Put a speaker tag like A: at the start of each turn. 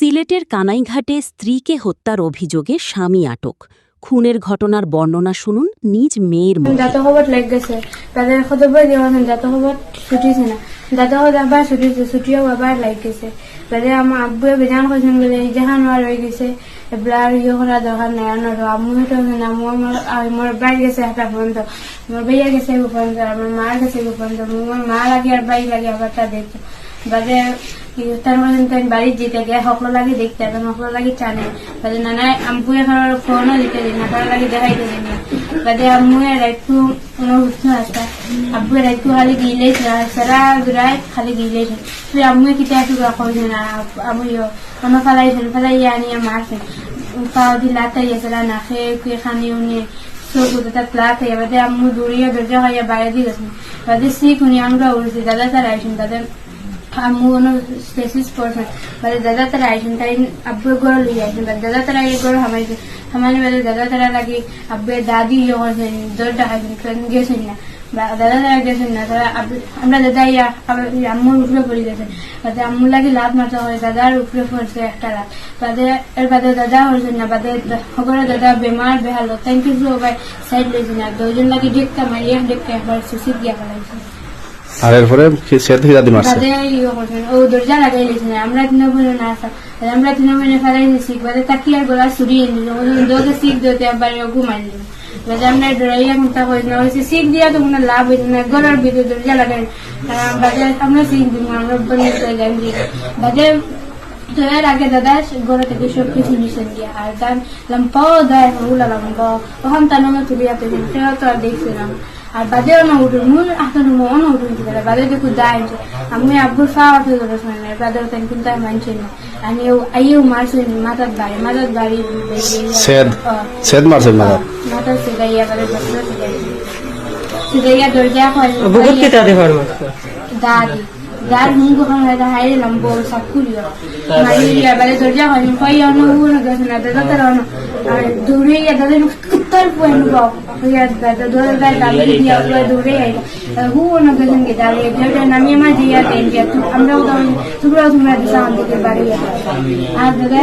A: সিলেটের কানাইঘাটে স্ত্রীকে হত্যার অভিযোগে স্বামী আটক। খুনের ঘটনার বর্ণনা শুনুন নিজ মেয়ের মুখে।
B: দাদা খবর লেগ গেছে, তাদের খবর দেওয়া দাদা খবর ছুটিছে না, দাদা খবর আবার ছুটিও আবার লাগ গেছে। তাদের আমার আব্বুয়ে বেজান কইছেন বলে যেখান আর হয়ে গেছে এবার ইয়ে করা দরকার নাই। আম্মু হেঁটে না, আমার বাড়ি গেছে একটা পর্যন্ত, আমার ভাইয়া গেছে পর্যন্ত, আমার মার গেছে পর্যন্ত, আমার মা লাগে আর বাড়ি লাগে আবার তা দেখতো বাদে তার বাড়ি যেতে গিয়ে সকল লাগে দেখতে সকল লাগে চানে বাদে নানা আম্পুয়ে ফোনও দিতে দিন না, কারো লাগে দেখাইতে দিন না। বাদে আম্মুয়ে একটু সুস্থ আসতা, আব্বুয়ের একটু খালি গিলেই সারা ঘুরায় খালি গিলেই তুই আম্মুয়ে কিতা একটু কইছে না, আমিও আমার ফেলাইয়া আনিয়ে মারছেন পাও দি লাতাইয়াছে না খেয়ে খানিও নিয়ে তার প্লাট হয়ে বাদে আম্মু দৌড়িয়ে দরজা খাইয়া বাইরে দিয়ে গেছেন। বাদে শিখ উনি আমরা উঠছি, দাদা তারা আইসেন, তাদের আম্মু স্টেসিস পড়ছেন। বাদে দাদা তারা আইসেন, তাই আব্বুর ঘর লিয়ে আইসেন, দাদা তারা এই ঘর হামাইছে, হামানি বাদে দাদা তারা লাগে আব্বুর দাদি ইয়ে করছেন, দরজা খাইছেন গেছেন না, দাদা তারা গেছেন না, তারা আমরা দাদা আম্মুর উপরে পড়ে গেছেন। বাদে আম্মুর লাগে লাভ মারতে হয়, দাদার উপরে পড়ছে একটা লাভ। বাদে এর বাদে দাদা হয়েছেন না, বাদে খবরে দাদা বেমার বেহাল তাই কিছু সবাই সাইড লেছেন না, দুজন লাগে দেখতে মারিয়া দেখতে একবার সুশিদ গিয়া ফেলাইছে।
C: আর এরপরে
B: বাদে ইয়ে করছেন ও দরজা লাগাই লেছেন, আমরা তিন বোনে না আসা, আমরা তিন বোনে ফেলাইছি শিখ। বাদে তাকি আর গলা সুরিয়ে নিল, দোকে শিখ দিতে একবার ঘুমাই দিল। বাদে আমরা ডরাইয়া চিন্তা করি না হয়েছে শিখ দিয়া তো কোনো লাভ হয়েছে না, গলার ভিতরে দরজা লাগাই বাদে আমরা শিখ দিব আমরা গান দিয়ে। বাদে তো এর আগে দাদা ঘর থেকে সব কিছু নিছেন গিয়া আর গান লম্পাও দেয় হুলা লম্বা ওখান তানো তুলিয়া পেয়েছেন, সেও তো আর দেখছিলাম। আর বাদেও না উঠুন মূল এখন মনও উঠুন দিতে বাদে দেখু দাঁড়িয়েছে আমি আব্বুর খাওয়া ফেলে শুনে না, বাদেও তেন কিন্তু আমি মানছি না। আমি আইও মারছেন মাথার বাড়ি মাথার সিগাইয়া বাদে বসে সিগাইয়া দরজা দাদি dar mungo kan ada haile lambo sakurio maria bale dorja kan koi ono uno gasna da tara ono dure ya da no kuttar poenu ba ya da dore da dia dure ya hu ono gasna ke da ya da nami ma dia ten dia tu amra udam tu bra tu ma disa ande ke bari ya আর দাদা